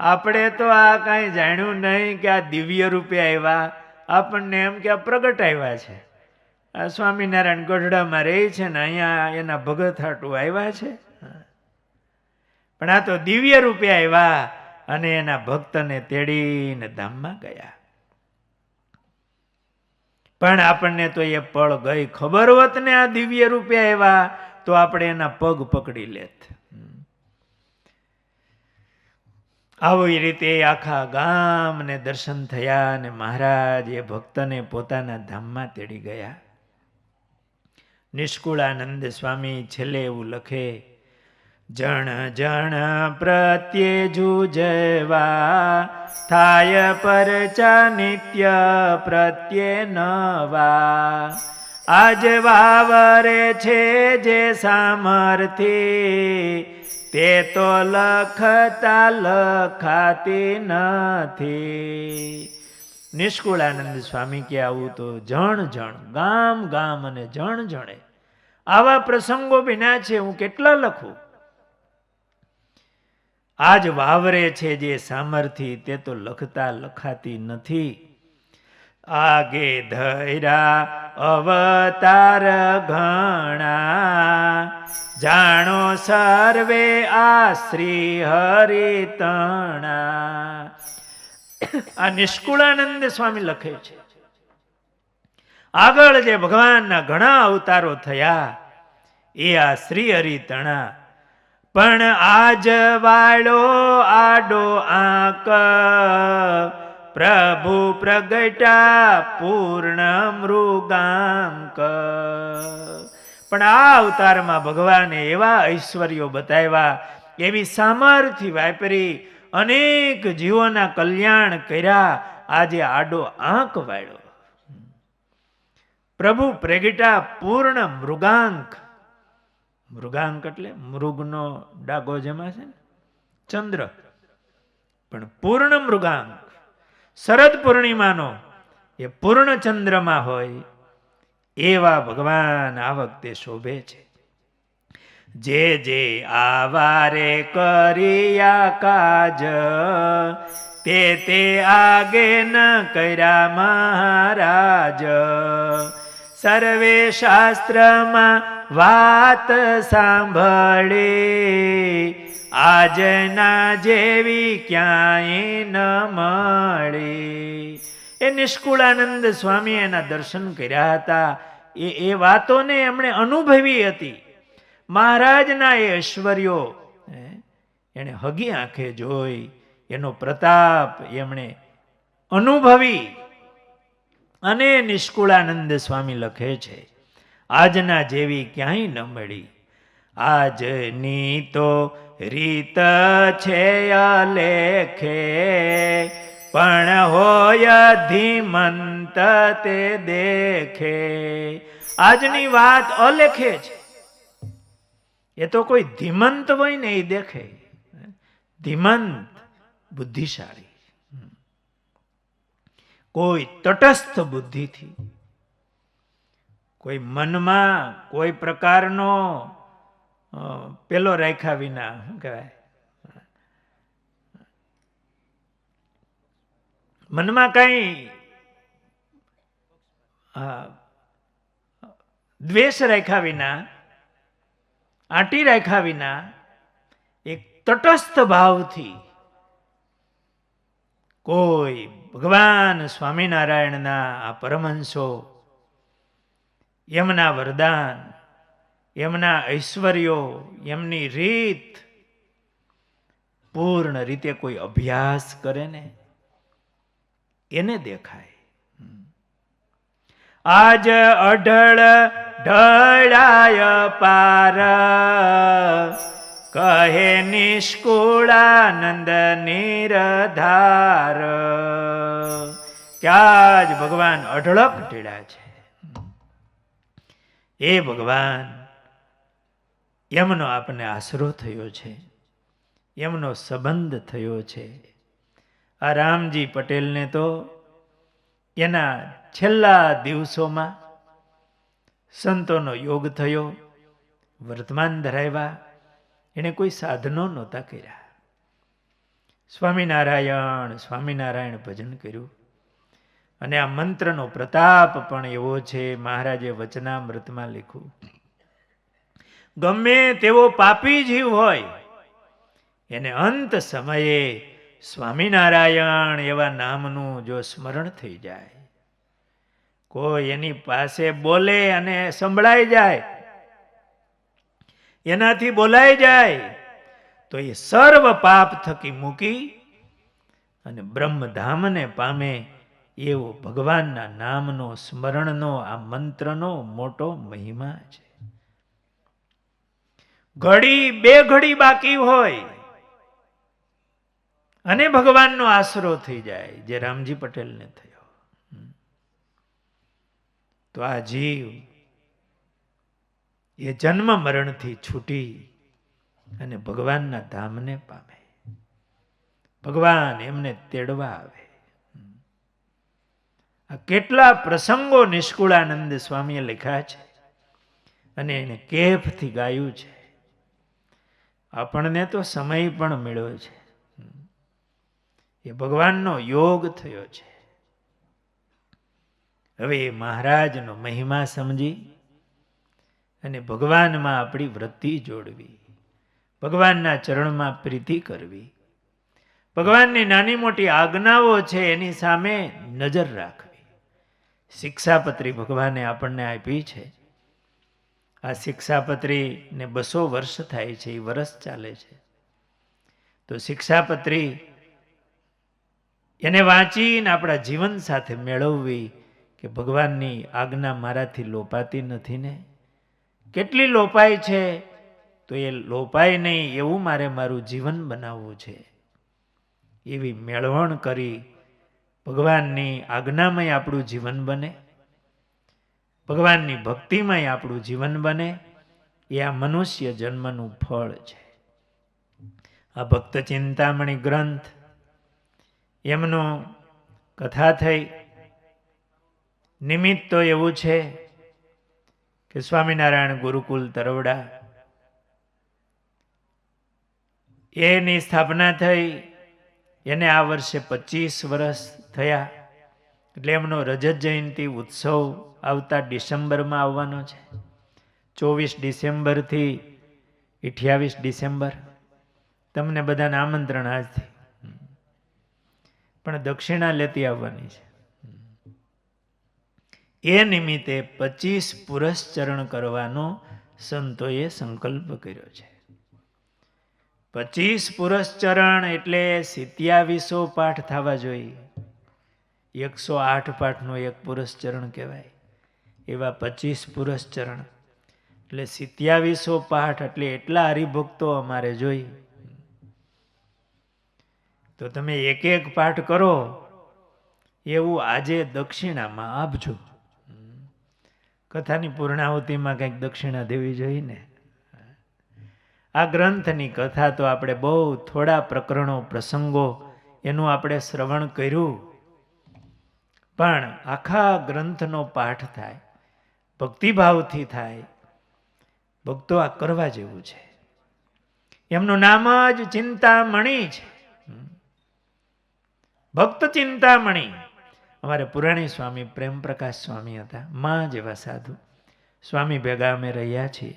આપણે તો આ કાંઈ જાણ્યું નહીં કે આ દિવ્ય રૂપે આવ્યા, આપણને એમ કે આ પ્રગટ આવ્યા છે. આ સ્વામિનારાયણ ગઢડામાં રહે છે ને અહીંયા એના ભગત હાટું આવ્યા છે, પણ આ તો દિવ્ય રૂપે આવ્યા અને એના ભક્તને તેડીને ધામમાં ગયા. પણ આપણને તો એ પળ ગઈ, ખબર હોત ને આ દિવ્ય રૂપે આવ્યા તો આપણે એના પગ પકડી લેત. આવી રીતે આખા ગામને દર્શન થયા અને મહારાજ એ ભક્તને પોતાના ધામમાં તેડી ગયા. નિષ્કુળાનંદ સ્વામી છેલ્લે એવું લખે, જણ જણ પ્રત્યે જુજવા થાય પરચા નિત્ય પ્રત્યે નવા. આજ વાવરે છે જે સામર્થી, તે તો લખતા લખાતી નથી. નિષ્કુળાનંદ સ્વામી કે આવું તો જણ જણ ગામ ગામ અને જણ જણે આવા પ્રસંગો બન્યા છે, હું કેટલા લખું. આજ વાવરે છે જે સામર્થી, તે તો લખતા લખાતી નથી. આગે ધૈરા અવતાર ઘણા, જાણો સર્વે આ શ્રી હરિતણા. આ નિષ્કુળાનંદ સ્વામી લખે છે, આગળ જે ભગવાનના ઘણા અવતારો થયા એ આ શ્રી હરિતણા. પણ આજ વાળો આડો આંક, પ્રભુ પ્રગટા પૂર્ણ મૃગાંક. પણ આ અવતારમાં ભગવાને એવા ઐશ્વર્યો બતાવ્યા, એવી સામર્થ્ય વાપરી, અનેક જીવોના કલ્યાણ કર્યા. આજે આડો આંક વાળ્યો પ્રભુ પ્રગટા પૂર્ણ મૃગાંક. મૃગાંક એટલે મૃગનો ડાગો જેમાં છે ને ચંદ્ર, પણ પૂર્ણ મૃગાંક શરદ પૂર્ણિમાનો એ પૂર્ણ ચંદ્રમાં હોય એવા ભગવાન આ વખતે શોભે છે. જે જે આવારે કર્યા કાજ, તે તે આગે ન કર્યા મહારાજ. સર્વે શાસ્ત્રમાં વાત સાંભળી, આજના જેવી ક્યાંય ન મળી. એ નિષ્કુળાનંદ સ્વામી એના દર્શન કર્યા હતા, એ વાતોને એમણે અનુભવી હતી. મહારાજના એ ઐશ્વર્યો એણે હગી આંખે જોઈ, એનો પ્રતાપ એમણે અનુભવી. અને નિષ્કુળાનંદ સ્વામી લખે છે, આજના જેવી ક્યાંય ન મળી. આજની તો રીત છે અલેખે, પણ હોય ધીમંત તે દેખે. આજની વાત અલેખે છે, એ તો કોઈ ધીમંત હોય ને એ દેખે. ધીમંત બુદ્ધિશાળી, કોઈ તટસ્થ બુદ્ધિથી, કોઈ મનમાં કોઈ પ્રકારનો પેલો રાખ્યા વિના, શું કહેવાય, મનમાં કઈ દ્વેષ રાખ્યા વિના, આંટી રાખ્યા વિના, એક તટસ્થ ભાવથી કોઈ ભગવાન સ્વામિનારાયણના આ પરમહંસો, એમના વરદાન, એમના ઐશ્વર્યો, એમની રીત પૂર્ણ રીતે કોઈ અભ્યાસ કરે ને એને દેખાય. આજ અઢળ ઢળાય પાર, કહે નિષ્કુળાનંદ નિરધાર. ક્યાં જ ભગવાન અઢળક ઢળ્યા છે. એ ભગવાન, એમનો આપણને આશરો થયો છે, એમનો સંબંધ થયો છે. આ રામજી પટેલને તો એના છેલ્લા દિવસોમાં સંતોનો યોગ થયો, વર્તમાન ધરાવ્યા, એણે કોઈ સાધનો નહોતા કર્યા. સ્વામિનારાયણ સ્વામિનારાયણ ભજન કર્યું. અને આ મંત્રનો પ્રતાપ પણ એવો છે, મહારાજે વચનામૃતમાં લખ્યું, ગમે તેવો પાપી જીવ હોય એને અંત સમયે સ્વામિનારાયણ એવા નામનું જો સ્મરણ થઈ જાય, કોઈ એની પાસે બોલે અને સંભળાઈ જાય, એનાથી બોલાઈ જાય, તો એ સર્વ પાપ થકી મૂકી અને બ્રહ્મધામને પામે. એવો ભગવાનના નામનો સ્મરણનો આ મંત્રનો મોટો મહિમા છે. ઘડી બે ઘડી બાકી હોય અને ભગવાનનો આશરો થઈ જાય, જે રામજી પટેલને થયો. તો આ જીવ એ જન્મ મરણથી છૂટી અને ભગવાનના ધામને પામે. ભગવાન એમને તેડવા આવે. આ કેટલા પ્રસંગો નિષ્કુળાનંદ સ્વામીએ લખ્યા છે અને એને કેફથી ગાયું છે. આપણને તો સમય પણ મળ્યો છે. એ ભગવાનનો યોગ થયો છે. હવે એ મહારાજનો મહિમા સમજી અને ભગવાનમાં આપણી વૃત્તિ જોડવી, ભગવાનના ચરણમાં પ્રીતિ કરવી, ભગવાનની નાની મોટી આજ્ઞાઓ છે એની સામે નજર રાખવી. શિક્ષાપત્રી ભગવાને આપણને આપી છે. આ શિક્ષાપત્રીને 200 વર્ષ થાય છે, એ વર્ષ ચાલે છે. તો શિક્ષાપત્રી એને વાંચીને આપણા જીવન સાથે મેળવવી કે ભગવાનની આજ્ઞા મારાથી લોપાતી નથી ને. કેટલી લોપાય છે, તો એ લોપાય નહીં એવું મારે મારું જીવન બનાવવું છે. એવી મેળવણ કરી ભગવાનની આજ્ઞામય આપણું જીવન બને, ભગવાનની ભક્તિમય આપણું જીવન બને. એ આ મનુષ્ય જન્મનું ફળ છે. આ ભક્ત ચિંતામણી ગ્રંથ, એમનો કથા થઈ. નિમિત્ત તો એવું છે કે સ્વામિનારાયણ ગુરુકુલ તરવડા એની સ્થાપના થઈ. એને આ વર્ષે 25 વર્ષ થયા. એટલે એમનો રજત જયંતિ ઉત્સવ આવતા ડિસેમ્બરમાં આવવાનો છે. 24 ડિસેમ્બરથી 28 ડિસેમ્બર. તમને બધાને આમંત્રણ આજથી, પણ દક્ષિણા લેતી આવવાની છે. એ નિમિત્તે 25 પુરસ્ચરણ કરવાનો સંતોએ સંકલ્પ કર્યો છે. 25 પુરસ્ચરણ એટલે 2700 પાઠ થવા જોઈએ. 108 પાઠનો એક પુરસ્ચરણ કહેવાય. એવા 25 પુરસ્ચરણ એટલે 2700 પાઠ, એટલે એટલા હરિભક્તો અમારે જોઈ. તો તમે એક એક પાઠ કરો એવું આજે દક્ષિણામાં આપજો. કથાની પૂર્ણાહુતિમાં કંઈક દક્ષિણા દેવી જોઈએ ને. આ ગ્રંથની કથા તો આપણે બહુ થોડા પ્રકરણો, પ્રસંગો એનું આપણે શ્રવણ કર્યું, પણ આખા ગ્રંથનો પાઠ થાય, ભક્તિભાવથી થાય. ભક્તો આ કરવા જેવું છે. એમનું નામ જ ચિંતામણી છે. ભક્ત ચિંતામણી. અમારે પુરાણી સ્વામી પ્રેમ પ્રકાશ સ્વામી હતા, માં જેવા સાધુ સ્વામી ભેગા અમે રહ્યા છીએ.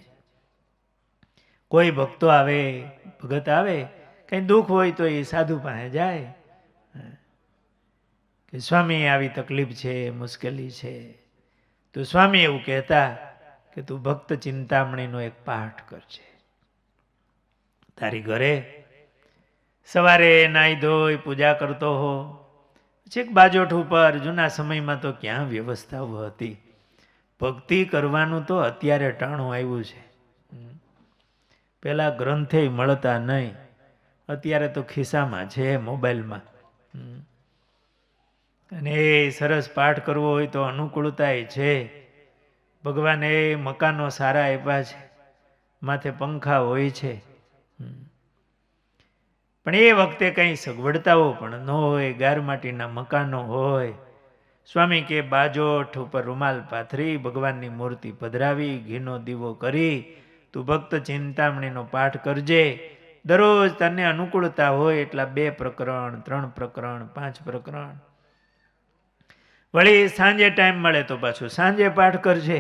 કોઈ ભક્તો આવે, ભગત આવે કંઈ દુઃખ હોય તો એ સાધુ પાસે જાય કે સ્વામી આવી તકલીફ છે, મુશ્કેલી છે. તો સ્વામી એવું કહેતા કે તું ભક્ત ચિંતામણીનો એક પાઠ કરજે. તારી ઘરે સવારે નાહી ધોઈ પૂજા કરતો હો, છેક બાજોઠ ઉપર, જૂના સમયમાં તો ક્યાં વ્યવસ્થાઓ હતી. ભક્તિ કરવાનું તો અત્યારે ટાણું આવ્યું છે. પેલા ગ્રંથે મળતા નહીં, અત્યારે તો ખિસ્સામાં છે, મોબાઈલમાં. અને એ સરસ પાઠ કરવો હોય તો અનુકૂળતા છે. ભગવાને મકાનો સારા આપ્યા છે, માથે પંખા હોય છે, પણ એ વખતે કંઈ સગવડતાઓ પણ ન હોય, ગારમાટીના મકાનો હોય. સ્વામી કે બાજોઠ ઉપર રૂમાલ પાથરી ભગવાનની મૂર્તિ પધરાવી ઘીનો દીવો કરી તું ભક્ત ચિંતામણીનો પાઠ કરજે. દરરોજ તને અનુકૂળતા હોય એટલા 2 પ્રકરણ, 3 પ્રકરણ, 5 પ્રકરણ. વળી સાંજે ટાઈમ મળે તો પાછું સાંજે પાઠ કરજે.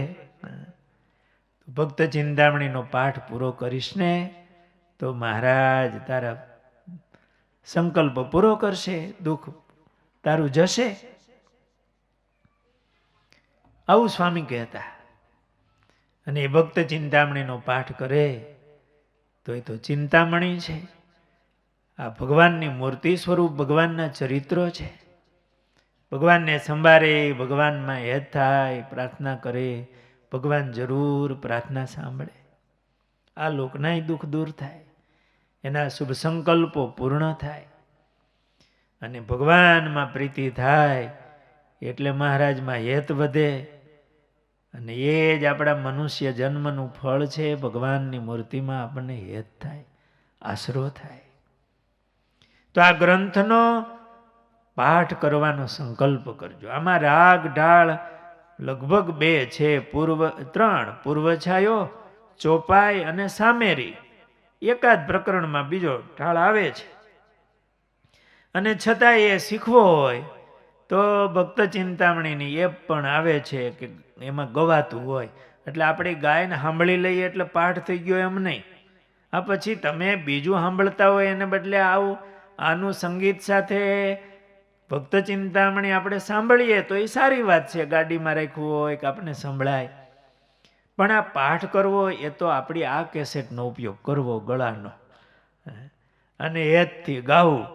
ભક્ત ચિંતામણીનો પાઠ પૂરો કરીશ ને તો મહારાજ તારા સંકલ્પ પૂરો કરશે, દુઃખ તારું જશે. આવું સ્વામી કહેતા. અને એ ભક્ત ચિંતામણીનો પાઠ કરે તો એ તો ચિંતામણી છે. આ ભગવાનની મૂર્તિ સ્વરૂપ ભગવાનના ચરિત્રો છે. ભગવાનને સંભાળે, ભગવાનમાં હેત થાય, પ્રાર્થના કરે, ભગવાન જરૂર પ્રાર્થના સાંભળે. આ લોકનાય દુઃખ દૂર થાય, એના શુભ સંકલ્પો પૂર્ણ થાય અને ભગવાનમાં પ્રીતિ થાય એટલે મહારાજમાં હેત વધે. અને એ જ આપણા મનુષ્ય જન્મનું ફળ છે. ભગવાનની મૂર્તિમાં આપણને હેત થાય, આશરો થાય. તો આ ગ્રંથનો પાઠ કરવાનો સંકલ્પ કરજો. આમાં રાગ ઢાળ લગભગ 2 છે, 3 પૂર્વછાયો, ચોપાઈ અને સામેરી. એકાદ પ્રકરણમાં બીજો ઢાળ આવે છે. અને છતાં એ શીખવો હોય તો ભક્ત ચિંતામણીની એપ પણ આવે છે કે એમાં ગવાતું હોય, એટલે આપણે ગાયને સાંભળી લઈએ એટલે પાઠ થઈ ગયો એમ નહીં. આ પછી તમે બીજું સાંભળતા હોય એને બદલે આનું સંગીત સાથે ભક્ત ચિંતામણી આપણે સાંભળીએ તો એ સારી વાત છે. ગાડીમાં રાખવું હોય કે આપણે સંભળાય, પણ આ પાઠ કરવો એ તો આપણી આ કેસેટનો ઉપયોગ કરવો, ગળાનો, અને હેતથી ગાવું.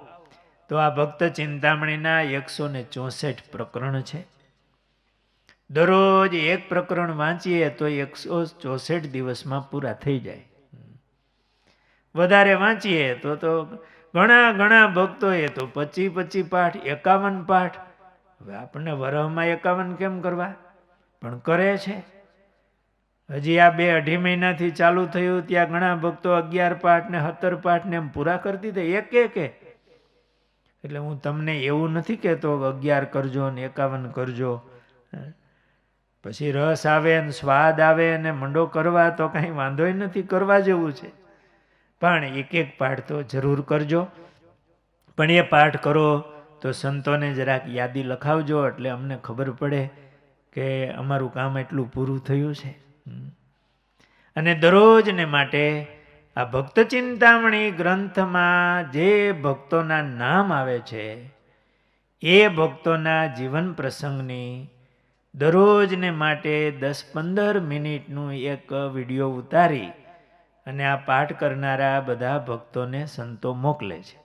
તો આ ભક્ત ચિંતામણીના 164 પ્રકરણ છે. દરરોજ 1 પ્રકરણ વાંચીએ તો 164 દિવસમાં પૂરા થઈ જાય. વધારે વાંચીએ તો ઘણા ભક્તોએ તો 25 પાઠ, 51 પાઠ. હવે આપણને વરહમાં 51 કેમ કરવા, પણ કરે છે. હજી આ 2-2.5 મહિનાથી ચાલુ થયું ત્યાં ઘણા ભક્તો 11 પાઠ ને 17 પાઠ ને એમ પૂરા કરતી હતી એક. એટલે હું તમને એવું નથી કહેતો 11 કરજો ને 51 કરજો. પછી રસ આવે ને સ્વાદ આવે ને મંડો કરવા તો કાંઈ વાંધોય નથી, કરવા જેવું છે. પણ 1 પાઠ તો જરૂર કરજો. પણ એ પાઠ કરો તો સંતોને જરાક યાદી લખાવજો, એટલે અમને ખબર પડે કે અમારું કામ એટલું પૂરું થયું છે. અને દરરોજને માટે આ ભક્ત ચિંતામણી ગ્રંથમાં જે ભક્તોના નામ આવે છે એ ભક્તોના જીવન પ્રસંગની દરરોજને માટે 10-15 મિનિટનું એક વિડીયો ઉતારી અને આ પાઠ કરનારા બધા ભક્તોને સંતો મોકલે છે.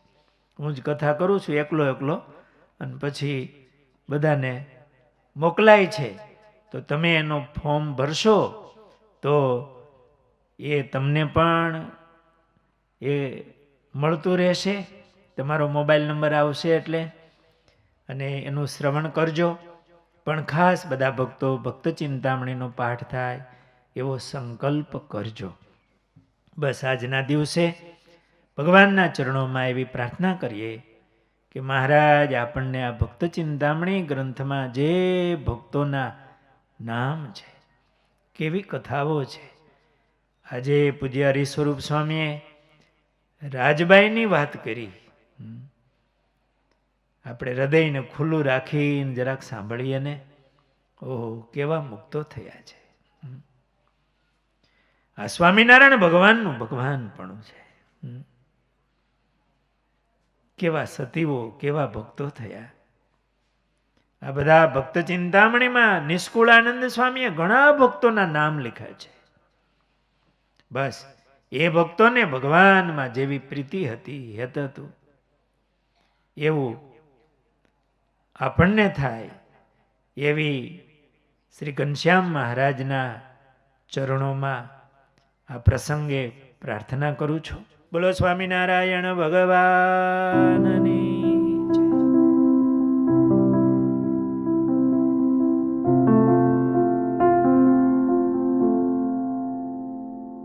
હું જ કથા કરું છું એકલો, અને પછી બધાને મોકલાય છે. તો તમે એનો ફોર્મ ભરશો તો એ તમને પણ એ મળતું રહેશે. તમારો મોબાઈલ નંબર આવશે એટલે, અને એનું શ્રવણ કરજો. પણ ખાસ બધા ભક્તો ભક્ત ચિંતામણીનો પાઠ થાય એવો સંકલ્પ કરજો. બસ આજના દિવસે ભગવાનના ચરણોમાં એવી પ્રાર્થના કરીએ કે મહારાજ આપણને આ ભક્ત ચિંતામણી ગ્રંથમાં જે ભક્તોના નામ છે, કેવી કથાઓ છે. આજે પૂજ્ય હરિસ્વરૂપ સ્વામીએ રાજબાઈની વાત કરી. આપણે હૃદયને ખુલ્લું રાખીને જરાક સાંભળીએ ને, ઓહો કેવા મુક્તો થયા છે. આ સ્વામિનારાયણ ભગવાનનું ભગવાનપણું છે. કેવા સતીઓ, કેવા ભક્તો થયા. આ બધા ભક્ત ચિંતામણીમાં નિષ્કુળાનંદ સ્વામીએ ઘણા ભક્તોના નામ લખ્યા છે. બસ એ ભક્તોને ભગવાનમાં જેવી પ્રીતિ હતી, હેત હતું, એવું આપણને થાય એવી શ્રી ઘનશ્યામ મહારાજના ચરણોમાં આ પ્રસંગે પ્રાર્થના કરું છું. બોલો સ્વામિનારાયણ ભગવાનની